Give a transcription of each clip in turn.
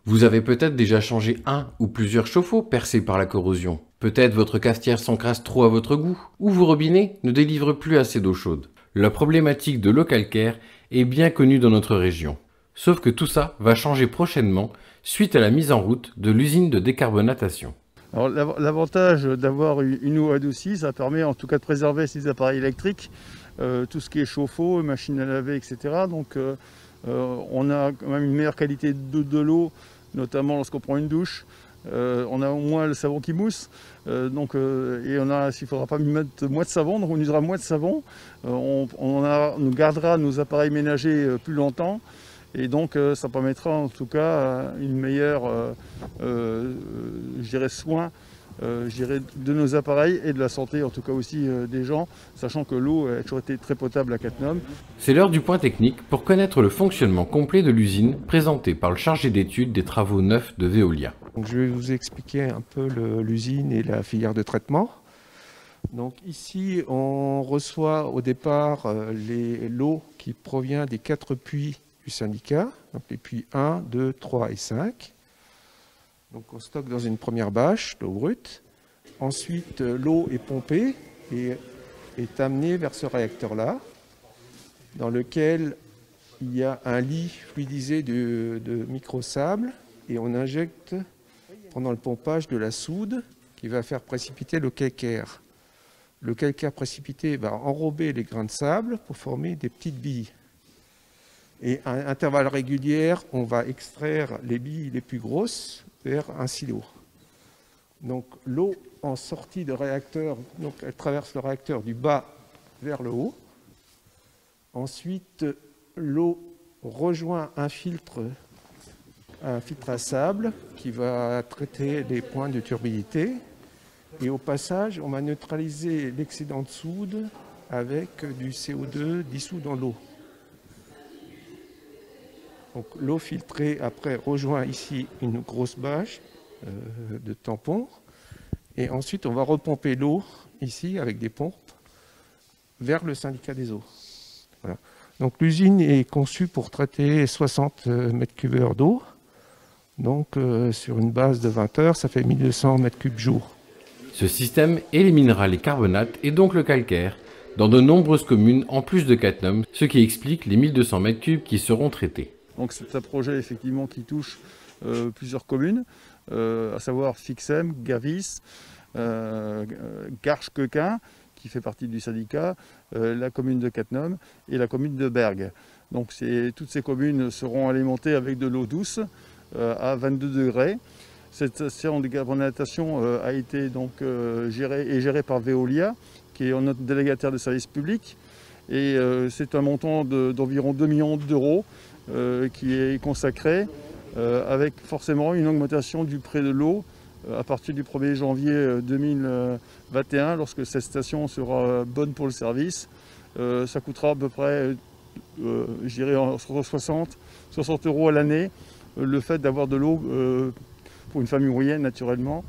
Vous avez peut-être déjà changé un ou plusieurs chauffe-eau percés par la corrosion. Peut-être votre cafetière s'encrasse trop à votre goût, ou vos robinets ne délivrent plus assez d'eau chaude. La problématique de l'eau calcaire est bien connue dans notre région. Sauf que tout ça va changer prochainement suite à la mise en route de l'usine de décarbonatation. Alors l'avantage d'avoir une eau adoucie, ça permet en tout cas de préserver ces appareils électriques, tout ce qui est chauffe-eau, machine à laver, etc. Donc on a quand même une meilleure qualité de l'eau, notamment lorsqu'on prend une douche. On a au moins le savon qui mousse, et s'il ne faudra pas mettre moins de savon, donc on usera moins de savon. On gardera nos appareils ménagers plus longtemps. Et donc ça permettra en tout cas une meilleure soin de nos appareils et de la santé en tout cas aussi des gens, sachant que l'eau a toujours été très potable à Cattenom. C'est l'heure du point technique pour connaître le fonctionnement complet de l'usine présenté par le chargé d'études des travaux neufs de Veolia. Donc, je vais vous expliquer un peu l'usine et la filière de traitement. Donc ici on reçoit au départ l'eau qui provient des 4 puits du syndicat, donc les puits 1, 2, 3 et 5. Donc on stocke dans une première bâche l'eau brute. Ensuite l'eau est pompée et est amenée vers ce réacteur-là, dans lequel il y a un lit fluidisé de micro-sable et on injecte pendant le pompage de la soude qui va faire précipiter le calcaire. Le calcaire précipité va enrober les grains de sable pour former des petites billes. Et à intervalles réguliers, on va extraire les billes les plus grosses vers un silo. Donc l'eau en sortie de réacteur, donc elle traverse le réacteur du bas vers le haut. Ensuite, l'eau rejoint un filtre à sable qui va traiter les points de turbidité. Et au passage, on va neutraliser l'excédent de soude avec du CO2 dissous dans l'eau. Donc l'eau filtrée après rejoint ici une grosse bâche de tampons et ensuite on va repomper l'eau ici avec des pompes vers le syndicat des eaux. Voilà. Donc l'usine est conçue pour traiter 60 m3 d'eau. Donc sur une base de 20 heures, ça fait 1200 m3 jour. Ce système éliminera les carbonates et donc le calcaire dans de nombreuses communes en plus de Cattenom, ce qui explique les 1200 m3 qui seront traités. Donc c'est un projet effectivement qui touche plusieurs communes, à savoir Fixem, Gavis, Garches-Quequin, qui fait partie du syndicat, la commune de Cattenom et la commune de Bergues. Donc toutes ces communes seront alimentées avec de l'eau douce à 22 degrés. Cette station de décarbonatation a été donc gérée par Veolia, qui est notre délégataire de service public. Et c'est un montant d'environ 2 millions d'euros qui est consacré, avec forcément une augmentation du prix de l'eau à partir du 1er janvier 2021, lorsque cette station sera bonne pour le service. Ça coûtera à peu près, je dirais, entre 60 € à l'année, le fait d'avoir de l'eau, pour une famille moyenne naturellement,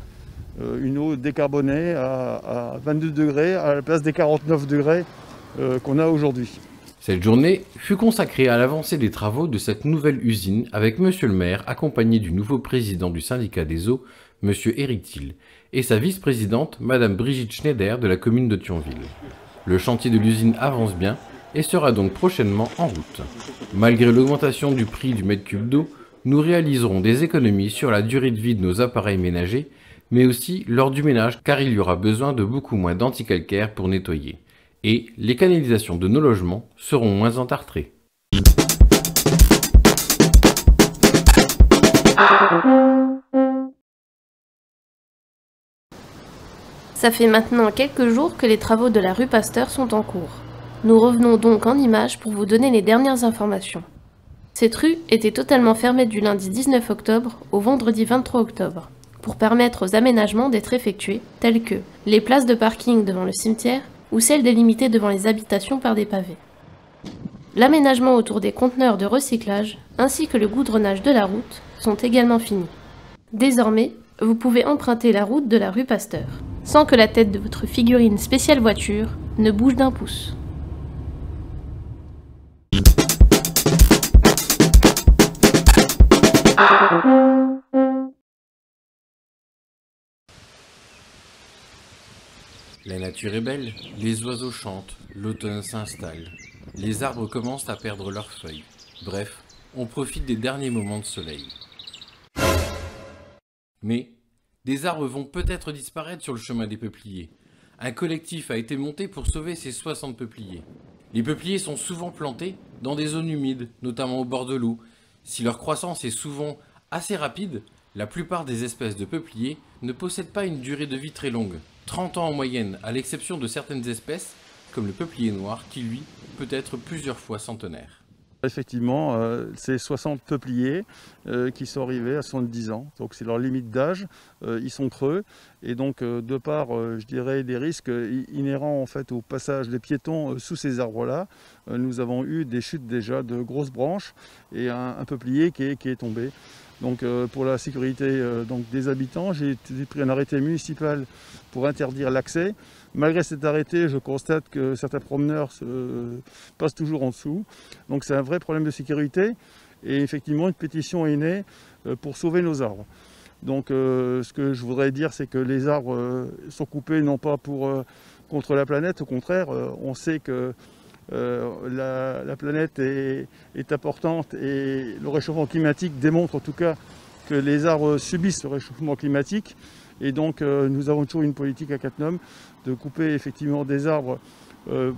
une eau décarbonée à 22 degrés à la place des 49 degrés qu'on a aujourd'hui. Cette journée fut consacrée à l'avancée des travaux de cette nouvelle usine avec Monsieur le maire accompagné du nouveau président du syndicat des eaux, Monsieur Éric Thiel, et sa vice-présidente, Madame Brigitte Schneider de la commune de Thionville. Le chantier de l'usine avance bien et sera donc prochainement en route. Malgré l'augmentation du prix du mètre cube d'eau, nous réaliserons des économies sur la durée de vie de nos appareils ménagers, mais aussi lors du ménage car il y aura besoin de beaucoup moins d'anticalcaire pour nettoyer. Et les canalisations de nos logements seront moins entartrées. Ça fait maintenant quelques jours que les travaux de la rue Pasteur sont en cours. Nous revenons donc en images pour vous donner les dernières informations. Cette rue était totalement fermée du lundi 19 octobre au vendredi 23 octobre, pour permettre aux aménagements d'être effectués, tels que les places de parking devant le cimetière ou celles délimitées devant les habitations par des pavés. L'aménagement autour des conteneurs de recyclage, ainsi que le goudronnage de la route, sont également finis. Désormais, vous pouvez emprunter la route de la rue Pasteur, sans que la tête de votre figurine spéciale voiture ne bouge d'un pouce. La nature est belle, les oiseaux chantent, l'automne s'installe. Les arbres commencent à perdre leurs feuilles. Bref, on profite des derniers moments de soleil. Mais des arbres vont peut-être disparaître sur le chemin des peupliers. Un collectif a été monté pour sauver ces 60 peupliers. Les peupliers sont souvent plantés dans des zones humides, notamment au bord de l'eau. Si leur croissance est souvent assez rapide, la plupart des espèces de peupliers ne possèdent pas une durée de vie très longue, 30 ans en moyenne, à l'exception de certaines espèces, comme le peuplier noir, qui lui peut être plusieurs fois centenaire. Effectivement, c'est 60 peupliers qui sont arrivés à 70 ans, donc c'est leur limite d'âge, ils sont creux, et donc de par, je dirais, des risques inhérents en fait au passage des piétons sous ces arbres-là, nous avons eu des chutes déjà de grosses branches et un peuplier qui est tombé. Donc pour la sécurité donc, des habitants, j'ai pris un arrêté municipal pour interdire l'accès. Malgré cet arrêté, je constate que certains promeneurs passent toujours en dessous. Donc c'est un vrai problème de sécurité. Et effectivement, une pétition est née pour sauver nos arbres. Donc ce que je voudrais dire, c'est que les arbres sont coupés non pas contre la planète, au contraire, on sait que la planète est importante et le réchauffement climatique démontre en tout cas que les arbres subissent le réchauffement climatique. Et donc nous avons toujours une politique à Cattenom de couper effectivement des arbres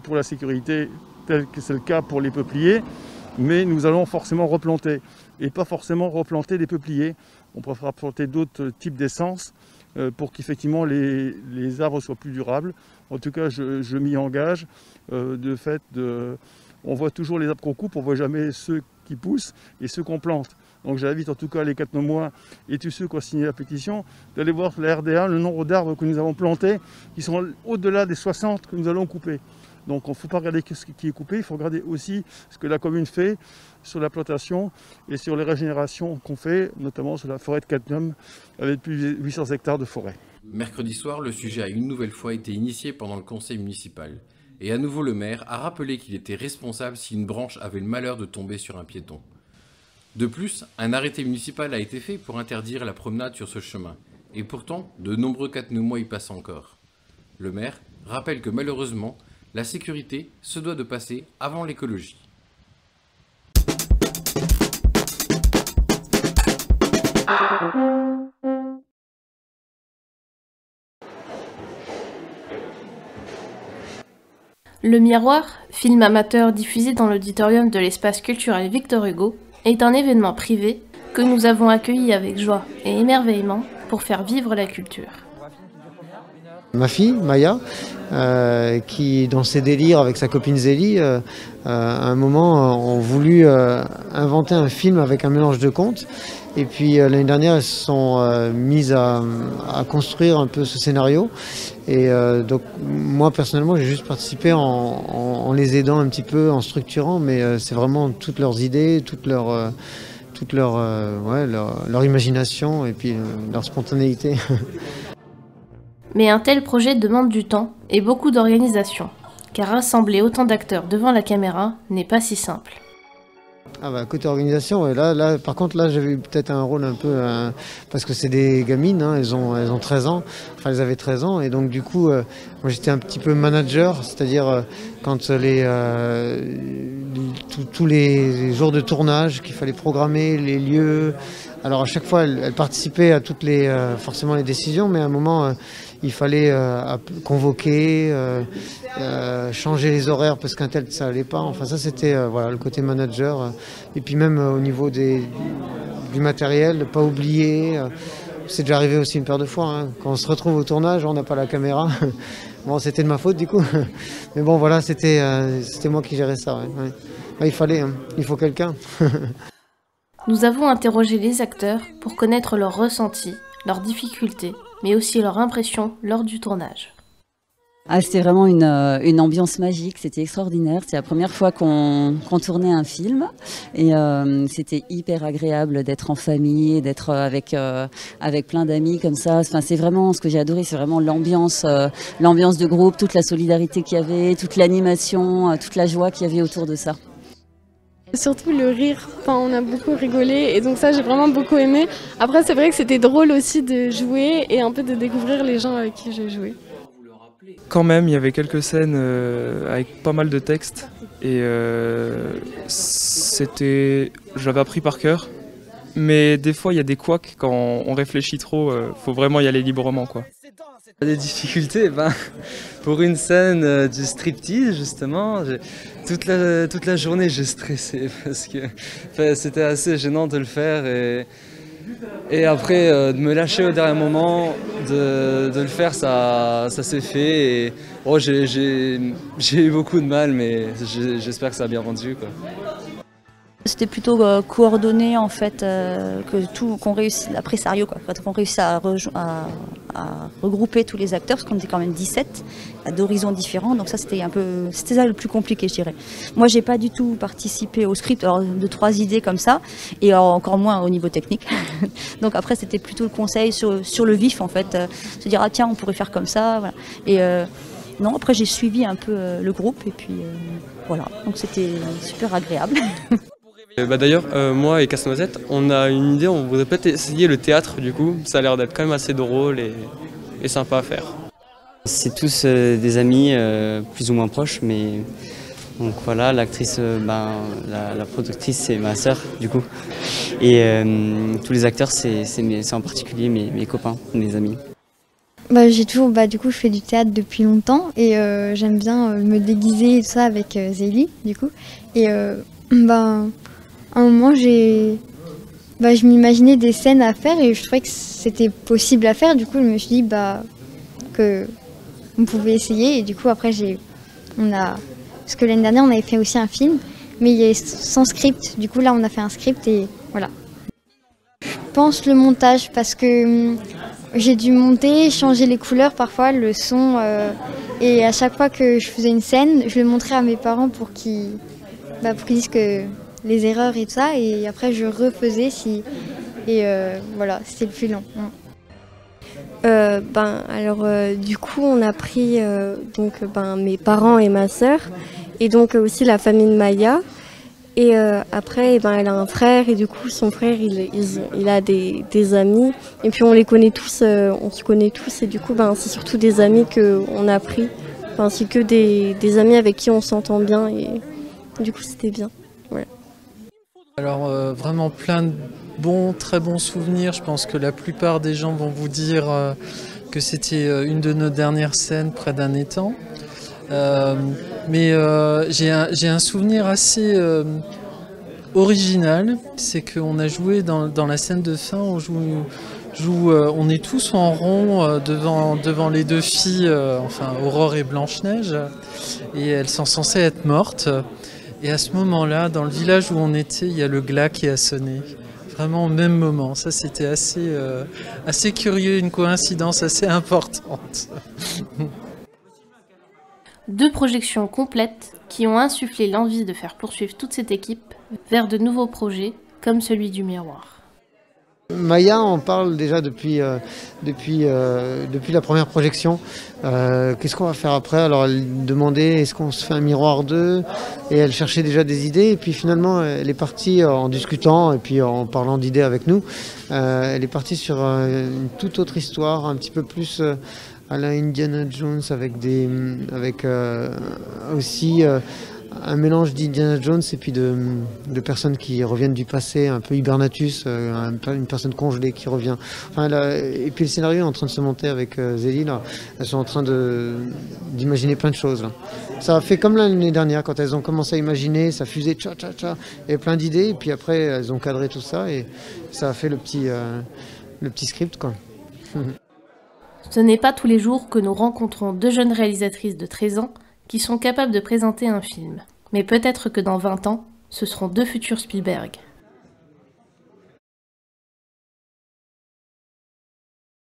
pour la sécurité, tel que c'est le cas pour les peupliers, mais nous allons forcément replanter, et pas forcément replanter des peupliers. On préfère planter d'autres types d'essences pour qu'effectivement les arbres soient plus durables. En tout cas, je m'y engage. De fait, on voit toujours les arbres qu'on coupe, on ne voit jamais ceux qui poussent et ceux qu'on plante. Donc j'invite en tout cas les Cattenomois et tous ceux qui ont signé la pétition d'aller voir la RDA, le nombre d'arbres que nous avons plantés, qui sont au-delà des 60 que nous allons couper. Donc il ne faut pas regarder ce qui est coupé, il faut regarder aussi ce que la commune fait sur la plantation et sur les régénérations qu'on fait, notamment sur la forêt de Cattenom, avec plus de 800 hectares de forêt. Mercredi soir, le sujet a une nouvelle fois été initié pendant le conseil municipal. Et à nouveau, le maire a rappelé qu'il était responsable si une branche avait le malheur de tomber sur un piéton. De plus, un arrêté municipal a été fait pour interdire la promenade sur ce chemin. Et pourtant, de nombreux Cattenomois y passent encore. Le maire rappelle que malheureusement, la sécurité se doit de passer avant l'écologie. Le Miroir, film amateur diffusé dans l'auditorium de l'espace culturel Victor Hugo, est un événement privé que nous avons accueilli avec joie et émerveillement pour faire vivre la culture. Ma fille, Maya, qui dans ses délires avec sa copine Zélie, à un moment ont voulu inventer un film avec un mélange de contes. Et puis l'année dernière, elles se sont mises à construire un peu ce scénario. Et donc moi personnellement, j'ai juste participé en les aidant un petit peu, en structurant, mais c'est vraiment toutes leurs idées, toute leur imagination et puis leur spontanéité. Mais un tel projet demande du temps et beaucoup d'organisation, car rassembler autant d'acteurs devant la caméra n'est pas si simple. Ah bah côté organisation, ouais, là par contre là j'avais eu peut-être un rôle un peu parce que c'est des gamines, hein, elles ont 13 ans, enfin elles avaient 13 ans et donc du coup moi j'étais un petit peu manager, c'est-à-dire quand tous les jours de tournage qu'il fallait programmer, les lieux. Alors à chaque fois elles participaient à toutes forcément les décisions, mais à un moment il fallait convoquer, changer les horaires parce qu'un tel ça allait pas. Enfin ça c'était voilà le côté manager. Et puis même au niveau du matériel, pas oublier. C'est déjà arrivé aussi une paire de fois. Hein. Quand on se retrouve au tournage, on n'a pas la caméra. Bon c'était de ma faute du coup. Mais bon voilà c'était moi qui gérais ça. Ouais. Ouais. Là, il faut quelqu'un. Nous avons interrogé les acteurs pour connaître leurs ressentis, leurs difficultés, mais aussi leurs impressions lors du tournage. Ah, c'était vraiment une ambiance magique, c'était extraordinaire. C'est la première fois qu'on tournait un film et c'était hyper agréable d'être en famille, d'être avec plein d'amis comme ça. Enfin, c'est vraiment ce que j'ai adoré, c'est vraiment l'ambiance de groupe, toute la solidarité qu'il y avait, toute l'animation, toute la joie qu'il y avait autour de ça. Surtout le rire, enfin, on a beaucoup rigolé et donc ça j'ai vraiment beaucoup aimé. Après c'est vrai que c'était drôle aussi de jouer et un peu de découvrir les gens avec qui j'ai joué. quand même, il y avait quelques scènes avec pas mal de textes et je l'avais appris par cœur. Mais des fois, il y a des couacs quand on réfléchit trop, faut vraiment y aller librement, quoi. Des difficultés, pour une scène du striptease, justement, toute la journée j'ai stressé parce que c'était assez gênant de le faire et après de me lâcher au dernier moment, de le faire, ça s'est fait et j'ai eu beaucoup de mal, mais j'espère que ça a bien rendu, quoi. C'était plutôt coordonné en fait, qu'on réussit, après sérieux quoi, qu'on réussit à regrouper tous les acteurs, parce qu'on était quand même 17, d'horizons différents, donc ça c'était ça le plus compliqué je dirais. Moi j'ai pas du tout participé au script, alors de 3 idées comme ça, et encore moins au niveau technique. Donc après c'était plutôt le conseil sur le vif en fait, se dire ah tiens on pourrait faire comme ça, voilà. Et non après j'ai suivi un peu le groupe, et puis voilà, donc c'était super agréable. D'ailleurs, moi et Casse-Noisette, on a une idée, on voudrait peut-être essayer le théâtre du coup, ça a l'air d'être quand même assez drôle et sympa à faire. C'est tous des amis plus ou moins proches, mais donc voilà, l'actrice, la productrice c'est ma sœur du coup, et tous les acteurs c'est en particulier mes copains, mes amis. J'ai toujours, du coup je fais du théâtre depuis longtemps et j'aime bien me déguiser et tout ça avec Zélie du coup, et à un moment, je m'imaginais des scènes à faire et je trouvais que c'était possible à faire. Du coup, je me suis dit que on pouvait essayer. Et du coup, après, parce que l'année dernière, on avait fait aussi un film, mais il y avait sans script. Du coup, là, on a fait un script et voilà. Je pense le montage parce que j'ai dû monter, changer les couleurs parfois, le son. Et à chaque fois que je faisais une scène, je le montrais à mes parents pour qu'ils disent que les erreurs et tout ça, et après je refaisais voilà, c'était le plus long. Du coup on a pris mes parents et ma sœur, et donc aussi la famille de Maya, et après elle a un frère, et du coup son frère il a des amis, et puis on les connaît tous, on se connaît tous, et du coup c'est surtout des amis qu'on a pris, c'est que des amis avec qui on s'entend bien, et du coup c'était bien. Ouais. Alors vraiment plein de très bons souvenirs. Je pense que la plupart des gens vont vous dire que c'était une de nos dernières scènes près d'un étang. Mais j'ai un souvenir assez original. C'est qu'on a joué dans la scène de fin, on est tous en rond devant les 2 filles, Aurore et Blanche-Neige, et elles sont censées être mortes. Et à ce moment-là, dans le village où on était, il y a le glas qui a sonné. Vraiment au même moment. Ça, c'était assez curieux, une coïncidence assez importante. 2 projections complètes qui ont insufflé l'envie de faire poursuivre toute cette équipe vers de nouveaux projets, comme celui du miroir. Maya en parle déjà depuis la première projection. Qu'est-ce qu'on va faire après? Alors elle demandait est-ce qu'on se fait un miroir 2, et elle cherchait déjà des idées, et puis finalement elle est partie en discutant et puis en parlant d'idées avec nous. Elle est partie sur une toute autre histoire, un petit peu plus à la Indiana Jones, avec aussi un mélange d'Indiana Jones et puis de personnes qui reviennent du passé, un peu Hibernatus, une personne congelée qui revient. Et puis le scénario est en train de se monter avec Zélie, là. Elles sont en train d'imaginer plein de choses. Là. Ça a fait comme l'année dernière, quand elles ont commencé à imaginer, ça fusait tcha, et plein d'idées, et puis après elles ont cadré tout ça, et ça a fait le petit script, quoi. Ce n'est pas tous les jours que nous rencontrons 2 jeunes réalisatrices de 13 ans qui sont capables de présenter un film. Mais peut-être que dans 20 ans, ce seront 2 futurs Spielberg.